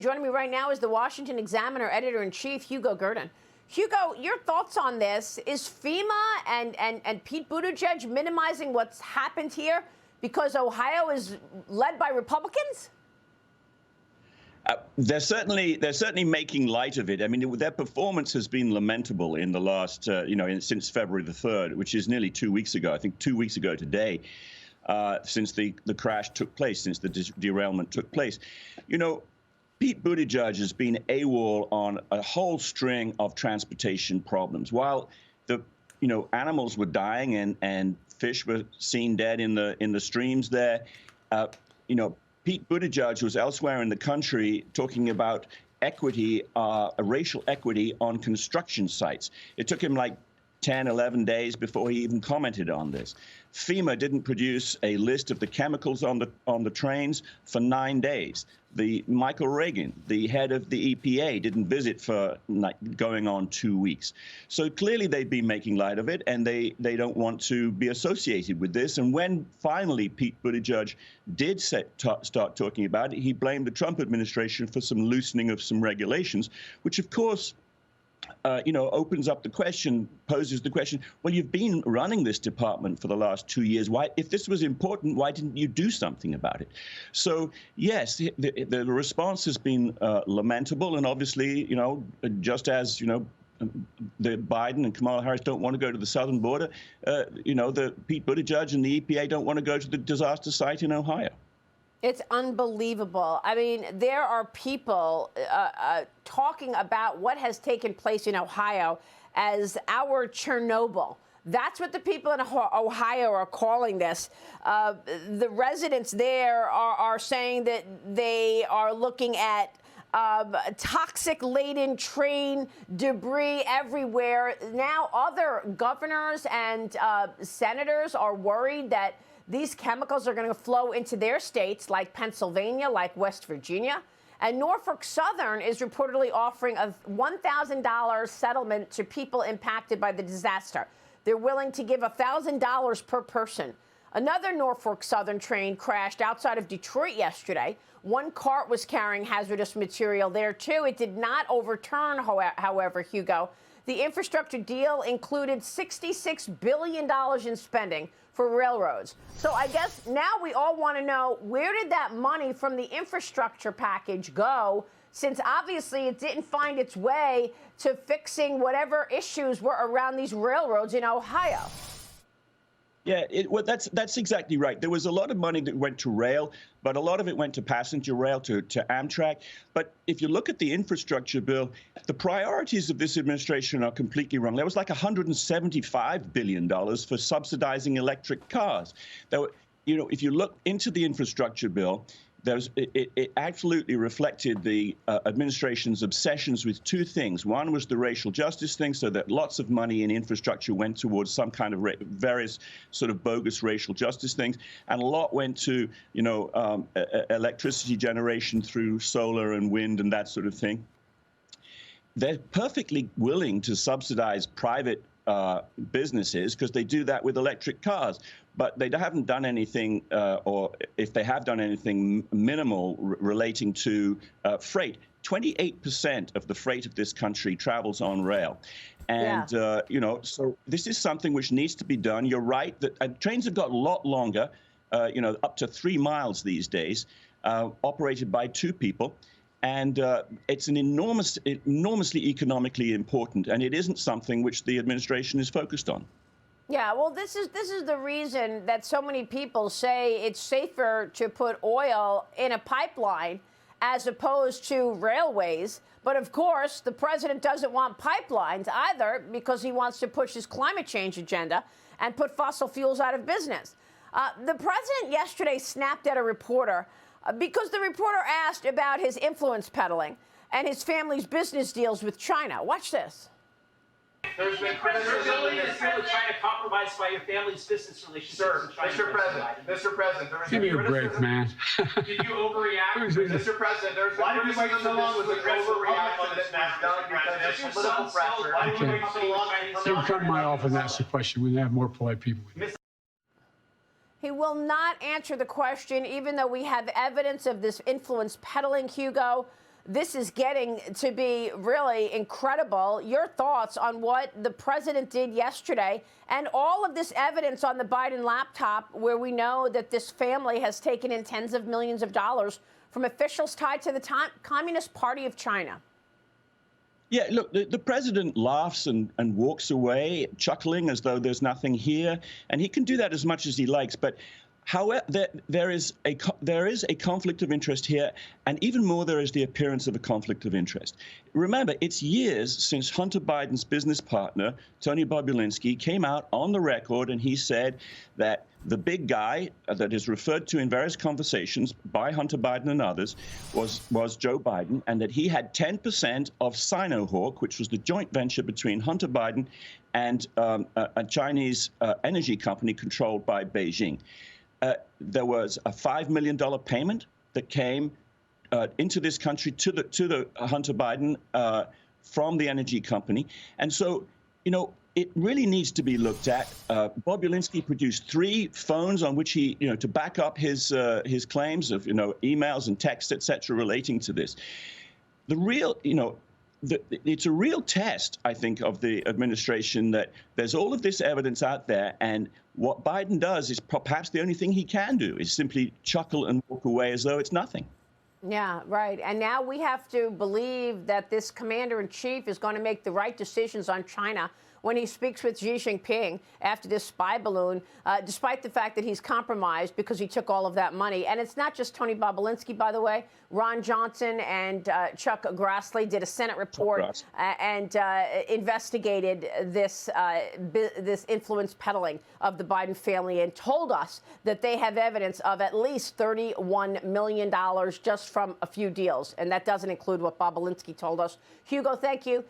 Joining me right now is the Washington Examiner editor-in-chief, Hugo Gurdon. Hugo, your thoughts on this? Is FEMA and Pete Buttigieg minimizing what's happened here because Ohio is led by Republicans? They're certainly making light of it. I mean, their performance has been lamentable in the last, since February the 3rd, which is nearly 2 weeks ago. I think 2 weeks ago today, since the crash took place, since the derailment took place. Pete Buttigieg has been AWOL on a whole string of transportation problems. While the animals were dying and fish were seen dead in the streams there, Pete Buttigieg was elsewhere in the country talking about equity, racial equity on construction sites. It took him like 10, 11 days before he even commented on this. FEMA didn't produce a list of the chemicals on the trains for 9 days. Michael Reagan, the head of the EPA, didn't visit for going on 2 weeks. So clearly they've been making light of it, and they don't want to be associated with this. And when finally Pete Buttigieg did start talking about it, he blamed the Trump administration for some loosening of some regulations, which of course opens up the question, poses the question, well, you've been running this department for the last 2 years. Why, if this was important, why didn't you do something about it? So, yes, the response has been lamentable. And obviously, just as, the Biden and Kamala Harris don't want to go to the southern border, the Pete Buttigieg and the EPA don't want to go to the disaster site in Ohio. It's unbelievable. I mean, there are people talking about what has taken place in Ohio as our Chernobyl. That's what the people in Ohio are calling this. The residents there are saying that they are looking at toxic-laden train debris everywhere. Now, other governors and senators are worried that these chemicals are going to flow into their states like Pennsylvania, like West Virginia. And Norfolk Southern is reportedly offering a $1,000 settlement to people impacted by the disaster. They're willing to give $1,000 per person. Another Norfolk Southern train crashed outside of Detroit yesterday. One cart was carrying hazardous material there, too. It did not overturn, however, Hugo. The infrastructure deal included $66 billion in spending for railroads. So I guess now we all want to know, where did that money from the infrastructure package go, since obviously it didn't find its way to fixing whatever issues were around these railroads in Ohio? Yeah, well, that's exactly right. There was a lot of money that went to rail, but a lot of it went to passenger rail, to Amtrak. But if you look at the infrastructure bill, the priorities of this administration are completely wrong. There was like $175 billion for subsidizing electric cars. If you look into the infrastructure bill, it absolutely reflected the administration's obsessions with two things. One was the racial justice thing, so that lots of money in infrastructure went towards some kind of various sort of bogus racial justice things, and a lot went to, electricity generation through solar and wind and that sort of thing. They're perfectly willing to subsidize private businesses because they do that with electric cars. But they haven't done anything, or if they have done anything minimal relating to freight. 28% of the freight of this country travels on rail. And, so this is something which needs to be done. You're right that trains have got a lot longer, up to 3 miles these days, operated by 2 people. And it's an enormously economically important, and it isn't something which the administration is focused on. Yeah, well, this is the reason that so many people say it's safer to put oil in a pipeline as opposed to railways. But of course, the president doesn't want pipelines either, because he wants to push his climate change agenda and put fossil fuels out of business. The president yesterday snapped at a reporter because the reporter asked about his influence peddling and his family's business deals with China. Watch this. There's been credibility that you're trying to compromise by your family's business relationships. Sir, Mr. President, there was give me a break, man. Did you overreact? Mr. President, there's been criticism that this was an overreaction that's not done because of political pressure. Don't come to my office and ask the question. We have more polite people. He will not answer the question, even though we have evidence of this influence peddling, Hugo. this is getting to be really incredible. Your thoughts on what the president did yesterday and all of this evidence on the Biden laptop, where we know that this family has taken in tens of millions of dollars from officials tied to the Communist Party of China. Yeah, look, the president laughs and walks away, chuckling as though there's nothing here, and he can do that as much as he likes. But however, there is a conflict of interest here, and even more, there is the appearance of a conflict of interest. Remember, it's years since Hunter Biden's business partner, Tony Bobulinski, came out on the record and he said that the big guy that is referred to in various conversations by Hunter Biden and others was Joe Biden, and that he had 10% of Sinohawk, which was the joint venture between Hunter Biden and a Chinese energy company controlled by Beijing. There was a $5 million payment that came into this country to the Hunter Biden from the energy company. And so, you know, it really needs to be looked at. Bobulinski produced 3 phones on which he, to back up his claims of, emails and texts, et cetera, relating to this. The real, it's a real test, I think, of the administration that there's all of this evidence out there, and what Biden does is perhaps the only thing he can do is simply chuckle and walk away as though it's nothing. Yeah, right. And now we have to believe that this commander-in-chief is going to make the right decisions on China when he speaks with Xi Jinping after this spy balloon, despite the fact that he's compromised because he took all of that money. And it's not just Tony Bobulinski, by the way. Ron Johnson and Chuck Grassley did a Senate report and investigated this influence peddling of the Biden family and told us that they have evidence of at least $31 million just from a few deals. And that doesn't include what Bobulinski told us. Hugo, thank you.